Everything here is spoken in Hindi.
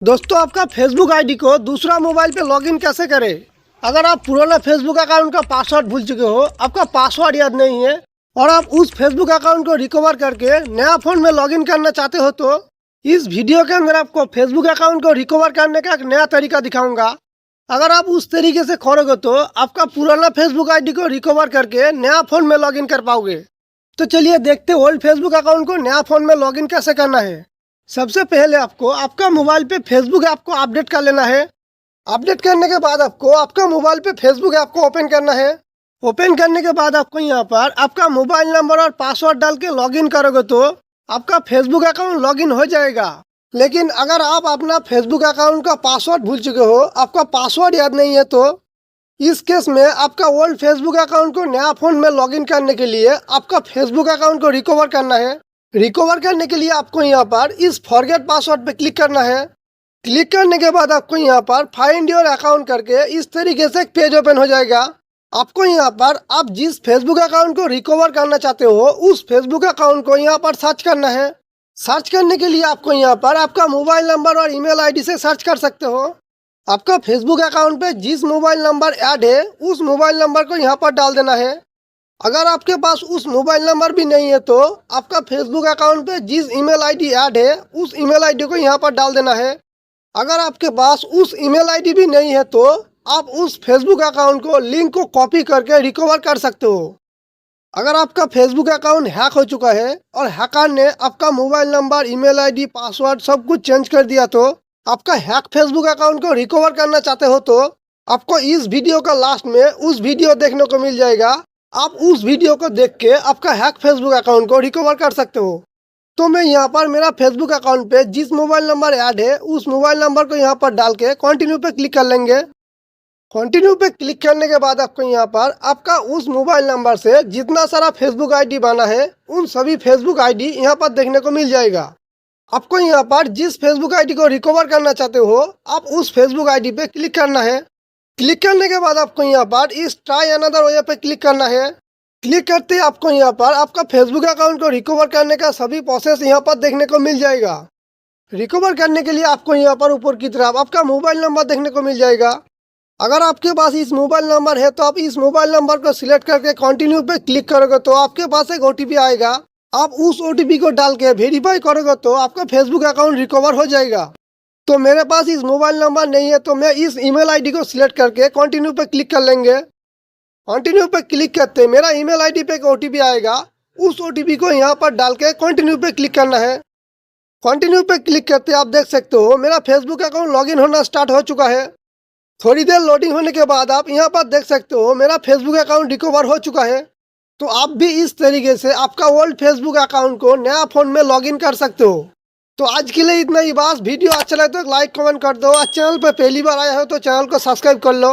दोस्तों, आपका फेसबुक आईडी को दूसरा मोबाइल पे लॉगिन कैसे करें? अगर आप पुराना फेसबुक अकाउंट का पासवर्ड भूल चुके हो, आपका पासवर्ड याद नहीं है और आप उस फेसबुक अकाउंट को रिकवर करके नया फ़ोन में लॉगिन करना चाहते हो तो इस वीडियो के अंदर आपको फेसबुक अकाउंट को रिकवर करने का एक नया तरीका दिखाऊंगा। अगर आप उस तरीके से करोगे तो आपका पुराना फेसबुक आईडी को रिकवर करके नया फ़ोन में लॉगिन कर पाओगे। तो चलिए देखते ओल्ड फेसबुक अकाउंट को नया फ़ोन में लॉगिन कैसे करना है। सबसे पहले आपको आपका मोबाइल पे फेसबुक ऐप को अपडेट कर लेना है। अपडेट करने के बाद आपको आपका मोबाइल पे फेसबुक ऐप को ओपन करना है। ओपन करने के बाद आपको यहाँ पर आपका मोबाइल नंबर और पासवर्ड डाल के लॉगिन करोगे तो आपका फेसबुक अकाउंट लॉगिन हो जाएगा। लेकिन अगर आप अपना फेसबुक अकाउंट का पासवर्ड भूल चुके हो, आपका पासवर्ड याद नहीं है, तो इस केस में आपका ओल्ड फेसबुक अकाउंट को नया फ़ोन में लॉगिन करने के लिए आपका फेसबुक अकाउंट को रिकवर करना है। रिकवर करने के लिए आपको यहाँ पर इस फॉरगेट पासवर्ड पे क्लिक करना है। क्लिक करने के बाद आपको यहाँ पर फाइंड योर अकाउंट करके इस तरीके से एक पेज ओपन हो जाएगा। आपको यहाँ पर आप जिस फेसबुक अकाउंट को रिकवर करना चाहते हो उस फेसबुक अकाउंट को यहाँ पर सर्च करना है। सर्च करने के लिए आपको यहाँ पर आपका मोबाइल नंबर और ईमेल आईडी से सर्च कर सकते हो। आपका फेसबुक अकाउंट पे जिस मोबाइल नंबर ऐड है उस मोबाइल नंबर को यहाँ पर डाल देना है। अगर आपके पास उस मोबाइल नंबर भी नहीं है तो आपका फेसबुक अकाउंट पे जिस ईमेल आईडी ऐड है उस ईमेल आईडी को यहाँ पर डाल देना है। अगर आपके पास उस ईमेल आईडी भी नहीं है तो आप उस फेसबुक अकाउंट को लिंक को कॉपी करके रिकवर कर सकते हो। अगर आपका फेसबुक अकाउंट हैक हो चुका है और हैकर ने आपका mobile number, email ID, password सब कुछ चेंज कर दिया तो आपका हैक फेसबुक अकाउंट को रिकवर करना चाहते हो तो आपको इस वीडियो का लास्ट में उस वीडियो देखने को मिल जाएगा। आप उस वीडियो को देख के आपका हैक फेसबुक अकाउंट को रिकवर कर सकते हो। तो मैं यहाँ पर मेरा फेसबुक अकाउंट पे जिस मोबाइल नंबर ऐड है उस मोबाइल नंबर को यहाँ पर डाल के कंटिन्यू पे क्लिक कर लेंगे। कंटिन्यू पे क्लिक करने के बाद आपको यहाँ पर आपका उस मोबाइल नंबर से जितना सारा फेसबुक आईडी बना है उन सभी फेसबुक आईडी यहाँ पर देखने को मिल जाएगा। आपको यहाँ पर जिस फेसबुक आईडी को रिकवर करना चाहते हो आप उस फेसबुक आईडी पे क्लिक करना है। क्लिक करने के बाद आपको यहाँ पर इस ट्राई अनदर वे पे क्लिक करना है। क्लिक करते ही आपको यहाँ पर आपका फेसबुक अकाउंट को रिकवर करने का सभी प्रोसेस यहाँ पर देखने को मिल जाएगा। रिकवर करने के लिए आपको यहाँ पर ऊपर की तरफ आपका मोबाइल नंबर देखने को मिल जाएगा। अगर आपके पास इस मोबाइल नंबर है तो आप इस मोबाइल नंबर को सिलेक्ट करके कंटिन्यू पे क्लिक करोगे तो आपके पास एक OTP आएगा। आप उस OTP को डाल के वेरीफाई करोगे तो आपका फेसबुक अकाउंट रिकवर हो जाएगा। तो मेरे पास इस मोबाइल नंबर नहीं है तो मैं इस ईमेल आईडी को सिलेक्ट करके कंटिन्यू पे क्लिक कर लेंगे। कंटिन्यू पे क्लिक करते मेरा ईमेल आईडी पे एक OTP आएगा। उस OTP को यहाँ पर डाल के कंटिन्यू पे क्लिक करना है। कंटिन्यू पे क्लिक करते आप देख सकते हो मेरा फेसबुक अकाउंट लॉगिन होना स्टार्ट हो चुका है। थोड़ी देर लोडिंग होने के बाद आप यहाँ पर देख सकते हो मेरा फेसबुक अकाउंट रिकवर हो चुका है। तो आप भी इस तरीके से आपका ओल्ड फेसबुक अकाउंट को नया फ़ोन में लॉगिन कर सकते हो। तो आज के लिए इतना ही। बस वीडियो अच्छा लगे तो लाइक कमेंट कर दो और चैनल पर पहली बार आया हो तो चैनल को सब्सक्राइब कर लो।